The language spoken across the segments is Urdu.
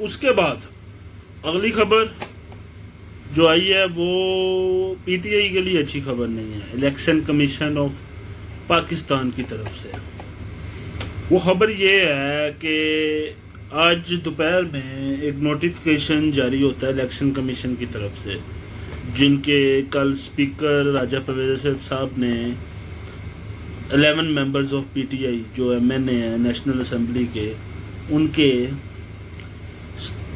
اس کے بعد اگلی خبر جو آئی ہے وہ پی ٹی آئی کے لیے اچھی خبر نہیں ہے، الیکشن کمیشن آف پاکستان کی طرف سے۔ وہ خبر یہ ہے کہ آج دوپہر میں ایک نوٹیفیکیشن جاری ہوتا ہے الیکشن کمیشن کی طرف سے، جن کے کل اسپیکر راجہ پرویز صاحب نے 11 members of P T I جو ایم این اے ہیں نیشنل اسمبلی کے، ان کے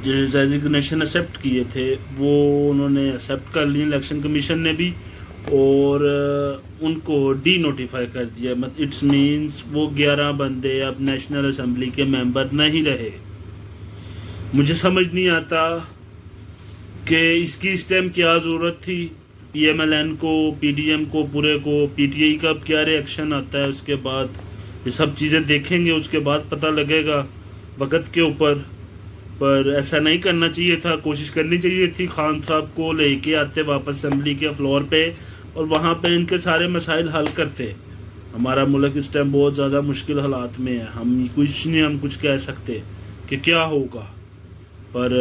ریزگنیشن ایکسیپٹ کیے تھے، وہ انہوں نے ایکسیپٹ کر لی الیکشن کمیشن نے بھی، اور ان کو ڈی نوٹیفائی کر دیا۔ اٹس مینس وہ 11 بندے اب نیشنل اسمبلی کے ممبر نہیں رہے۔ مجھے سمجھ نہیں آتا کہ اس کی اس ٹائم کیا ضرورت تھی، پی ایم ایل این کو، پی ڈی ایم کو، پورے کو، پی ٹی آئی کا اب کیا ری ایکشن آتا ہے، اس کے بعد یہ سب چیزیں دیکھیں گے، اس کے بعد پتہ لگے گا وقت کے اوپر۔ پر ایسا نہیں کرنا چاہیے تھا، کوشش کرنی چاہیے تھی خان صاحب کو لے کے آتے واپس اسمبلی کے فلور پہ، اور وہاں پہ ان کے سارے مسائل حل کرتے۔ ہمارا ملک اس ٹائم بہت زیادہ مشکل حالات میں ہے، ہم کچھ کہہ سکتے کہ کیا ہوگا، پر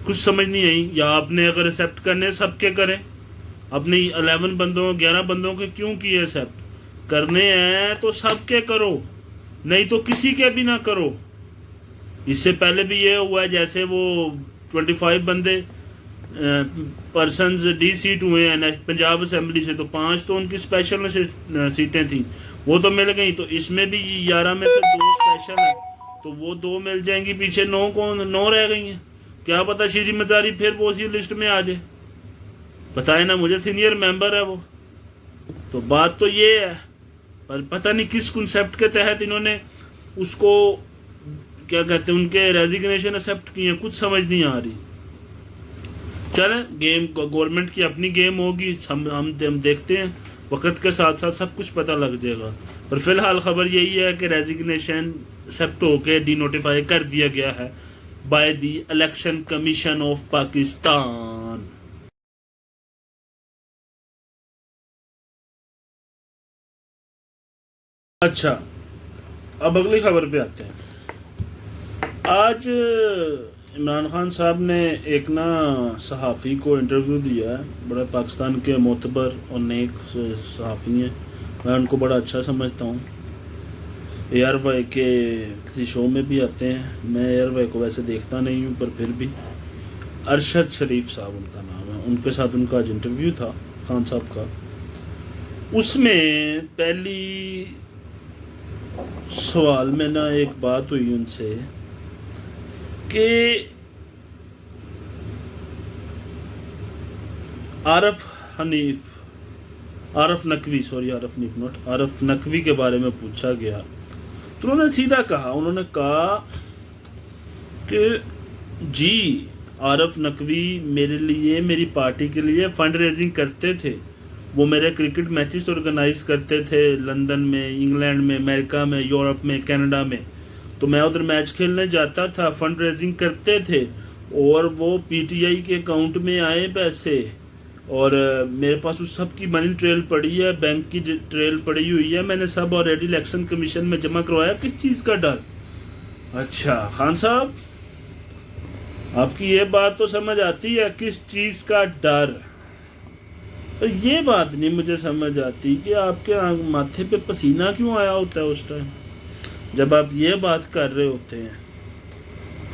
کچھ سمجھ نہیں آئی۔ یا آپ نے اگر ایکسیپٹ کرنے سب کے کریں، اپنے 11 بندوں کے کیوں کیے ایکسیپٹ؟ کرنے ہیں تو سب کے کرو، نہیں تو کسی کے بھی نہ کرو۔ اس سے پہلے بھی یہ ہوا ہے، جیسے وہ 25 بندے پرسنز ڈی سیٹ ہوئے ہیں پنجاب اسمبلی سے، تو 5 تو ان کی اسپیشل سیٹیں تھیں، وہ تو مل گئیں، تو اس میں بھی 11 میں سے 2 اسپیشل ہیں، تو وہ 2 مل جائیں گی، پیچھے 9 رہ گئی ہیں۔ کیا پتہ شیری مزاری پھر وہ اسی لسٹ میں آ جائے، بتائیں نا مجھے، سینئر ممبر ہے وہ۔ تو بات تو یہ ہے، پر پتہ نہیں کس کنسیپٹ کے تحت انہوں نے اس کو کیا کہتے ہیں، ان کے ریزگنیشن ایکسیپٹ کی ہیں، کچھ سمجھ نہیں آ رہی۔ چلیں، گیم گورنمنٹ کی اپنی گیم ہوگی، ہم دیکھتے ہیں، وقت کے ساتھ ساتھ سب کچھ پتہ لگ جائے گا۔ پر فی الحال خبر یہی ہے کہ ریزگنیشن ایکسیپٹ ہو کے ڈی نوٹیفائی کر دیا گیا ہے by the election commission of Pakistan. اچھا، اب اگلی خبر پہ آتے ہیں۔ آج عمران خان صاحب نے ایک صحافی کو انٹرویو دیا ہے، بڑا پاکستان کے معتبر اور نیک صحافی ہیں، میں ان کو بڑا اچھا سمجھتا ہوں، اے آر وائی کے کسی شو میں بھی آتے ہیں، میں اے آر وائی کو ویسے دیکھتا نہیں ہوں، پر پھر بھی ارشد شریف صاحب ان کا نام ہے، ان کے ساتھ ان کا آج انٹرویو تھا خان صاحب کا۔ اس میں پہلی سوال میں ایک بات ہوئی ان سے کہ عارف نقوی کے بارے میں پوچھا گیا، تو انہوں نے سیدھا کہا، انہوں نے کہا کہ جی عارف نقوی میرے لیے، میری پارٹی کے لیے فنڈ ریزنگ کرتے تھے، وہ میرے کرکٹ میچز آرگنائز کرتے تھے لندن میں، انگلینڈ میں، امریکہ میں، یورپ میں، کینیڈا میں، تو میں ادھر میچ کھیلنے جاتا تھا، فنڈ ریزنگ کرتے تھے، اور وہ پی ٹی آئی کے اکاؤنٹ میں آئے پیسے، اور میرے پاس اس سب کی منی ٹریل پڑی ہے، بینک کی ٹریل پڑی ہوئی ہے، میں نے سب آلریڈی الیکشن کمیشن میں جمع کروایا، کس چیز کا ڈر؟ اچھا خان صاحب، آپ کی یہ بات تو سمجھ آتی ہے، کس چیز کا ڈر؟ پر یہ بات نہیں مجھے سمجھ آتی کہ آپ کے ماتھے پہ پسینہ کیوں آیا ہوتا ہے اس ٹائم جب آپ یہ بات کر رہے ہوتے ہیں۔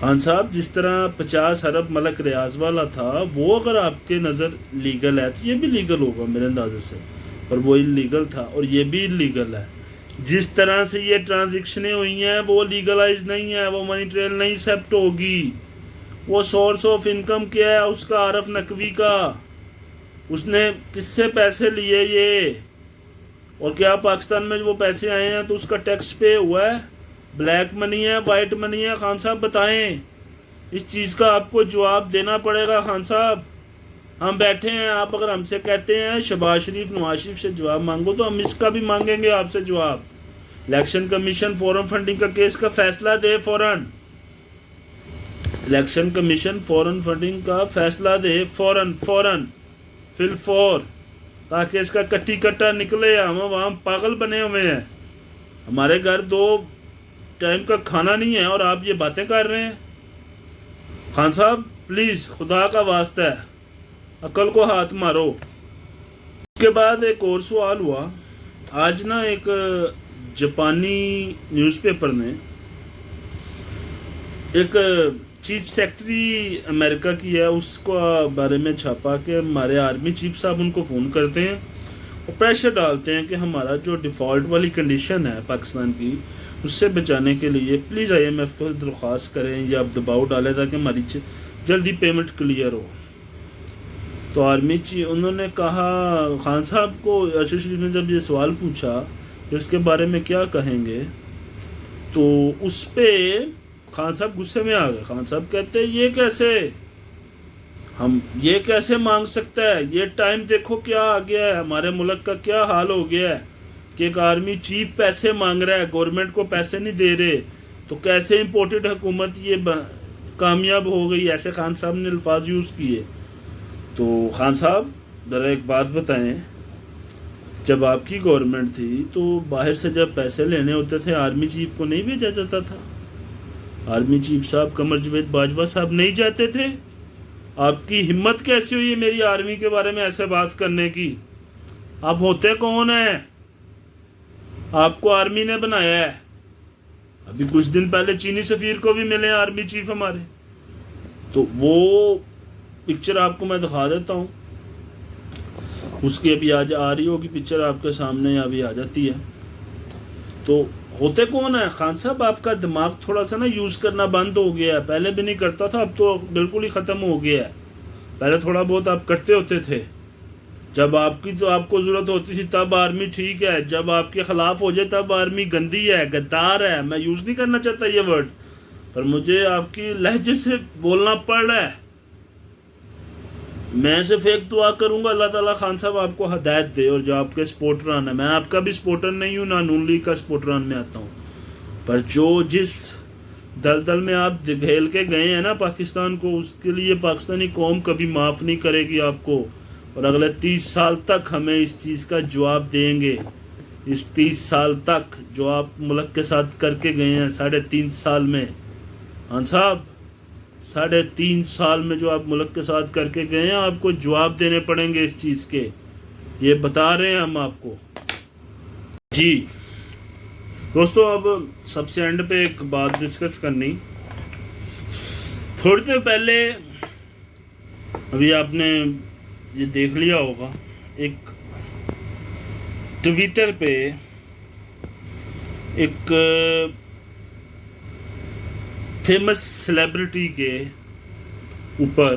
خان صاحب، جس طرح 50 ارب ملک ریاض والا تھا، وہ اگر آپ کے نظر لیگل ہے تو یہ بھی لیگل ہوگا میرے اندازے سے، پر وہ انلیگل تھا اور یہ بھی انلیگل ہے۔ جس طرح سے یہ ٹرانزیکشنیں ہوئی ہیں وہ لیگلائز نہیں ہے، وہ منی ٹریل نہیں ایکسیپٹ ہوگی۔ وہ سورس آف انکم کیا ہے اس کا، عارف نقوی کا، اس نے کس سے پیسے لیے یہ، اور کیا پاکستان میں جو وہ پیسے آئے ہیں تو اس کا ٹیکس پے ہوا ہے، بلیک منی ہے، وائٹ منی ہے؟ خان صاحب بتائیں، اس چیز کا آپ کو جواب دینا پڑے گا خان صاحب۔ ہم بیٹھے ہیں، آپ اگر ہم سے کہتے ہیں شہباز شریف، نواز شریف سے جواب مانگو، تو ہم اس کا بھی مانگیں گے آپ سے جواب۔ الیکشن کمیشن فورن فنڈنگ کا کیس کا فیصلہ دے فوراً، الیکشن کمیشن فورن فنڈنگ کا فیصلہ دے فوراً فی الفور، تاکہ اس کا کٹی کٹا نکلے۔ ہم وہاں پاگل بنے ہوئے ہیں، ہمارے گھر 2 ٹائم کا کھانا نہیں ہے اور آپ یہ باتیں کر رہے ہیں۔ خان صاحب پلیز خدا کا واسطہ ہے عقل کو ہاتھ مارو. اس کے بعد ایک اور سوال ہوا. آج نا ایک جاپانی نیوز پیپر نے ایک چیف سیکرٹری امریکہ کی ہے اس کو بارے میں چھاپا کہ ہمارے آرمی چیف صاحب ان کو فون کرتے ہیں اور پریشر ڈالتے ہیں کہ ہمارا جو ڈیفالٹ والی کنڈیشن ہے پاکستان کی اس سے بچانے کے لیے پلیز IMF کو درخواست کریں یا آپ دباؤ ڈالیں تاکہ ہماری جلدی پیمنٹ کلیئر ہو. تو آرمی چیف انہوں نے کہا خان صاحب کو ارشد شریف نے جب یہ سوال پوچھا کہ اس کے بارے میں کیا کہیں گے تو اس پہ خان صاحب غصے میں آ گئے. خان صاحب کہتے یہ کیسے مانگ سکتا ہے, یہ ٹائم دیکھو کیا آ گیا ہے, ہمارے ملک کا کیا حال ہو گیا ہے کہ ایک آرمی چیف پیسے مانگ رہا ہے, گورنمنٹ کو پیسے نہیں دے رہے, تو کیسے امپورٹڈ حکومت یہ کامیاب ہو گئی. ایسے خان صاحب نے الفاظ یوز کیے. تو خان صاحب ذرا ایک بات بتائیں, جب آپ کی گورنمنٹ تھی تو باہر سے جب پیسے لینے ہوتے تھے آرمی چیف کو نہیں بھیجا جاتا تھا؟ آرمی چیف صاحب قمر جاوید باجوہ صاحب نہیں جاتے تھے؟ آپ کی ہمت کیسی ہوئی ہے میری آرمی کے بارے میں ایسے بات کرنے کی؟ آپ ہوتے کون ہیں؟ آپ کو آرمی نے بنایا ہے. ابھی کچھ دن پہلے چینی سفیر کو بھی ملے آرمی چیف ہمارے. تو وہ پکچر آپ کو میں دکھا دیتا ہوں, اس کی ابھی آج آ رہی ہوگی پکچر آپ کے سامنے, ابھی آ جاتی ہے. تو ہوتے کون ہیں خان صاحب؟ آپ کا دماغ تھوڑا سا نا یوز کرنا بند ہو گیا ہے. پہلے بھی نہیں کرتا تھا, اب تو بالکل ہی ختم ہو گیا ہے. پہلے تھوڑا بہت آپ کرتے ہوتے تھے, جب آپ کو ضرورت ہوتی تھی تب آرمی ٹھیک ہے, جب آپ کے خلاف ہو جائے تب آرمی گندی ہے, غدار ہے. میں یوز نہیں کرنا چاہتا یہ ورڈ, پر مجھے آپ کی لہجے سے بولنا پڑ رہا ہے. میں صرف ایک دعا کروں گا, اللہ تعالیٰ خان صاحب آپ کو ہدایت دے. اور جو آپ کے سپورٹران ہیں, میں آپ کا بھی سپورٹر نہیں ہوں, نہ نون لیگ کا سپورٹران میں آتا ہوں, پر جو جس دلدل میں آپ دھکیل کے گئے ہیں نا پاکستان کو, اس کے لیے پاکستانی قوم کبھی معاف نہیں کرے گی آپ کو. اور اگلے 30 سال تک ہمیں اس چیز کا جواب دیں گے. اس 30 سال تک جو آپ ملک کے ساتھ کر کے گئے ہیں 3.5 سال میں, خان صاحب 3.5 سال میں جو آپ ملک کے ساتھ کر کے گئے ہیں, آپ کو جواب دینے پڑیں گے اس چیز کے. یہ بتا رہے ہیں ہم آپ کو. جی دوستو, اب سب سے اینڈ پہ ایک بات ڈسکس کرنی. تھوڑی دیر پہلے ابھی آپ نے یہ دیکھ لیا ہوگا, ایک ٹویٹر پہ ایک فیمس سیلیبریٹی کے اوپر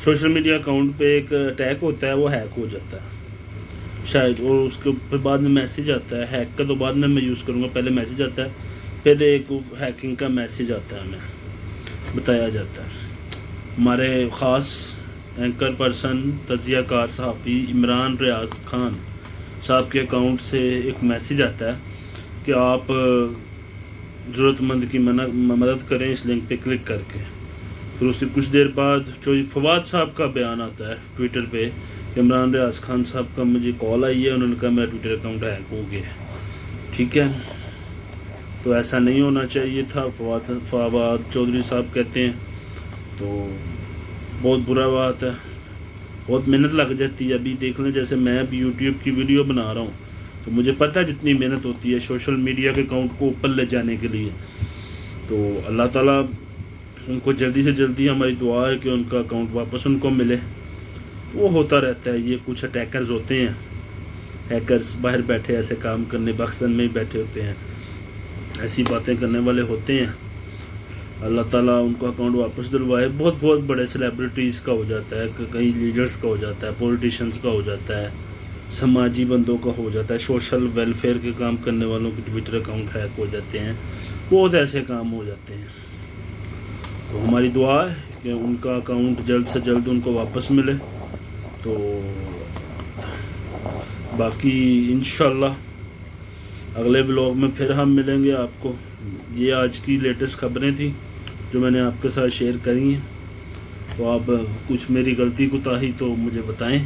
سوشل میڈیا اکاؤنٹ پہ ایک اٹیک ہوتا ہے, وہ ہیک ہو جاتا ہے شاید, اور اس کے اوپر بعد میں میسیج آتا ہے. ہیک کا تو بعد میں یوز کروں گا, پہلے میسیج آتا ہے, پھر ایک ہیکنگ کا میسیج آتا ہے, ہمیں بتایا جاتا ہے. ہمارے خاص اینکر پرسن تجزیہ کار صحافی عمران ریاض خان صاحب کے اکاؤنٹ سے ایک میسیج آتا ہے کہ آپ ضرورت مند کی مدد کریں اس لنک پہ کلک کر کے. پھر اس سے کچھ دیر بعد فواد صاحب کا بیان آتا ہے ٹویٹر پہ, عمران ریاض خان صاحب کا مجھے کال آئی ہے, انہوں نے کہا میرا ٹویٹر اکاؤنٹ ہیک ہو گیا. ٹھیک ہے, تو ایسا نہیں ہونا چاہیے تھا. فواد چودھری صاحب کہتے ہیں تو بہت برا بات ہے, بہت محنت لگ جاتی ہے. ابھی دیکھ لیں جیسے میں اب یوٹیوب کی ویڈیو بنا رہا ہوں تو مجھے پتہ ہے جتنی محنت ہوتی ہے سوشل میڈیا کے اکاؤنٹ کو اوپر لے جانے کے لیے. تو اللہ تعالیٰ ان کو جلدی سے جلدی, ہماری دعا ہے کہ ان کا اکاؤنٹ واپس ان کو ملے. وہ ہوتا رہتا ہے, یہ کچھ اٹیکرز ہوتے ہیں, ہیکرز باہر بیٹھے ایسے کام کرنے, پاکستان میں ہی بیٹھے ہوتے ہیں, ایسی باتیں کرنے والے ہوتے ہیں. اللہ تعالیٰ ان کو اکاؤنٹ واپس دلوائے. بہت بہت بڑے سیلیبریٹیز کا ہو جاتا ہے, کئی لیڈرز کا ہو جاتا ہے, پولیٹیشنز کا ہو جاتا ہے, سماجی بندوں کا ہو جاتا ہے, سوشل ویلفیئر کے کام کرنے والوں کے ٹویٹر اکاؤنٹ ہیک ہو جاتے ہیں, بہت ایسے کام ہو جاتے ہیں. تو ہماری دعا ہے کہ ان کا اکاؤنٹ جلد سے جلد ان کو واپس ملے. تو باقی انشاءاللہ اگلے بلاگ میں پھر ہم ملیں گے آپ کو. یہ آج کی لیٹسٹ خبریں تھیں جو میں نے آپ کے ساتھ شیئر کری ہیں. تو آپ کچھ میری غلطی کوتاہی تو مجھے بتائیں.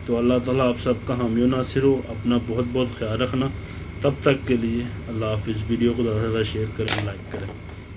تو اللہ تعالیٰ آپ سب کا حامی و ناصر ہو. اپنا بہت بہت خیال رکھنا. تب تک کے لیے اللہ حافظ. ویڈیو کو زیادہ سے زیادہ شیئر کریں, لائک کریں.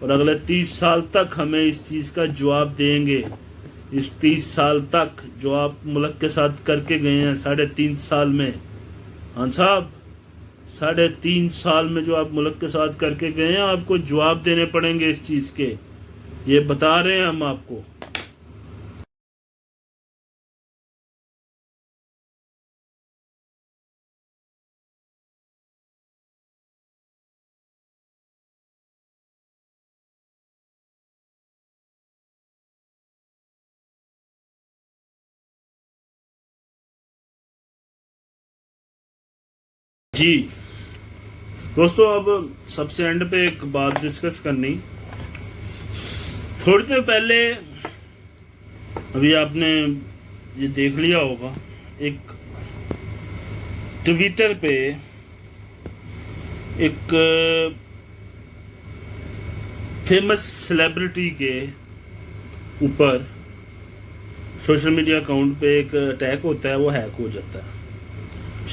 اور اگلے 30 سال تک ہمیں اس چیز کا جواب دیں گے. اس 30 سال تک جو آپ ملک کے ساتھ کر کے گئے ہیں 3.5 سال میں، ہاں صاحب 3.5 سال میں جو آپ ملک کے ساتھ کر کے گئے ہیں، آپ کو جواب دینے پڑیں گے اس چیز کے. یہ بتا رہے ہیں ہم آپ کو. جی دوستو، اب سب سے اینڈ پہ ایک بات ڈسکس کرنی. تھوڑی دیر پہلے ابھی آپ نے یہ دیکھ لیا ہوگا، ایک ٹویٹر پہ ایک فیمس سیلیبریٹی کے اوپر سوشل میڈیا اکاؤنٹ پہ ایک اٹیک ہوتا ہے، وہ ہیک ہو جاتا ہے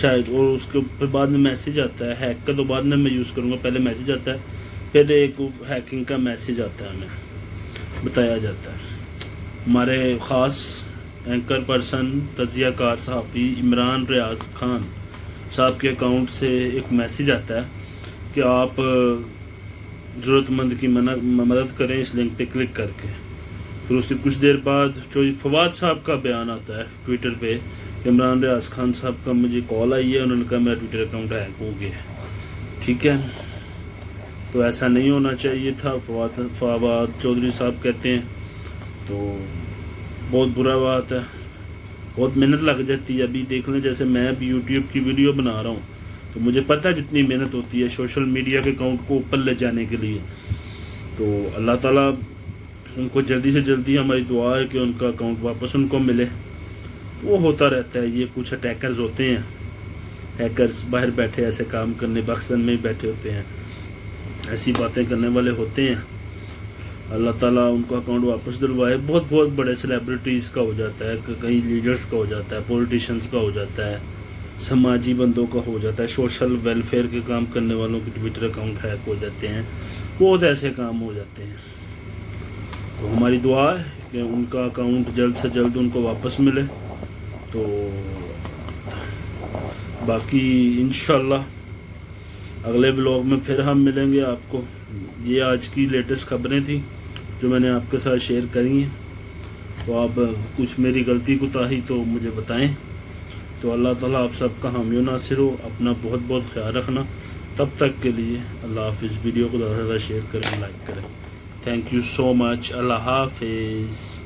شاید، اور اس کے اوپر بعد میں میسیج آتا ہے. ہیک کا تو بعد میں یوز کروں گا، پہلے میسیج آتا ہے، پھر ایک ہیکنگ کا میسیج آتا ہے، ہمیں بتایا جاتا ہے. ہمارے خاص اینکر پرسن تجزیہ کار صحافی عمران ریاض خان صاحب کے اکاؤنٹ سے ایک میسیج آتا ہے کہ آپ ضرورت مند کی مدد کریں اس لنک پہ کلک کر کے. پھر اس سے کچھ دیر بعد فواد صاحب کا بیان آتا ہے ٹویٹر پہ، عمران ریاض خان صاحب کا مجھے کال آئی ہے، انہوں نے کہا میرا ٹویٹر اکاؤنٹ ہیک ہو گیا. ٹھیک ہے، تو ایسا نہیں ہونا چاہیے تھا. فواد چودھری صاحب کہتے ہیں تو بہت برا بات ہے، بہت محنت لگ جاتی ہے. ابھی دیکھ لیں، جیسے میں اب یوٹیوب کی ویڈیو بنا رہا ہوں تو مجھے پتہ ہے جتنی محنت ہوتی ہے سوشل میڈیا کے اکاؤنٹ کو اوپر لے جانے کے لیے. تو اللہ تعالیٰ ان کو جلدی سے جلدی، ہماری دعا ہے کہ ان کا اکاؤنٹ واپس ان کو ملے. وہ ہوتا رہتا ہے، یہ کچھ اٹیکرز ہوتے ہیں، ہیکرز باہر بیٹھے ایسے کام کرنے، پاکستان میں ہی بیٹھے ہوتے ہیں، ایسی باتیں کرنے والے ہوتے ہیں. اللہ تعالیٰ ان کو اکاؤنٹ واپس دلوائے. بہت بہت بڑے سیلیبریٹیز کا ہو جاتا ہے، کئی لیڈرز کا ہو جاتا ہے، پولیٹیشنز کا ہو جاتا ہے، سماجی بندوں کا ہو جاتا ہے، سوشل ویلفیئر کے کام کرنے والوں کے ٹویٹر اکاؤنٹ ہیک ہو جاتے ہیں. بہت ایسے کام ہو جاتے ہیں. تو ہماری دعا ہے کہ ان کا اکاؤنٹ جلد سے جلد ان کو واپس ملے. تو باقی انشاءاللہ اگلے بلاگ میں پھر ہم ملیں گے آپ کو. یہ آج کی لیٹسٹ خبریں تھیں جو میں نے آپ کے ساتھ شیئر کری ہیں. تو آپ کچھ میری غلطی کوتاہی تو مجھے بتائیں. تو اللہ تعالیٰ آپ سب کا حامی و ناصر ہو. اپنا بہت بہت خیال رکھنا. تب تک کے لیے اللہ حافظ. ویڈیو کو زیادہ سے زیادہ شیئر کریں، لائک کریں. تھینک یو سو مچ. اللہ حافظ.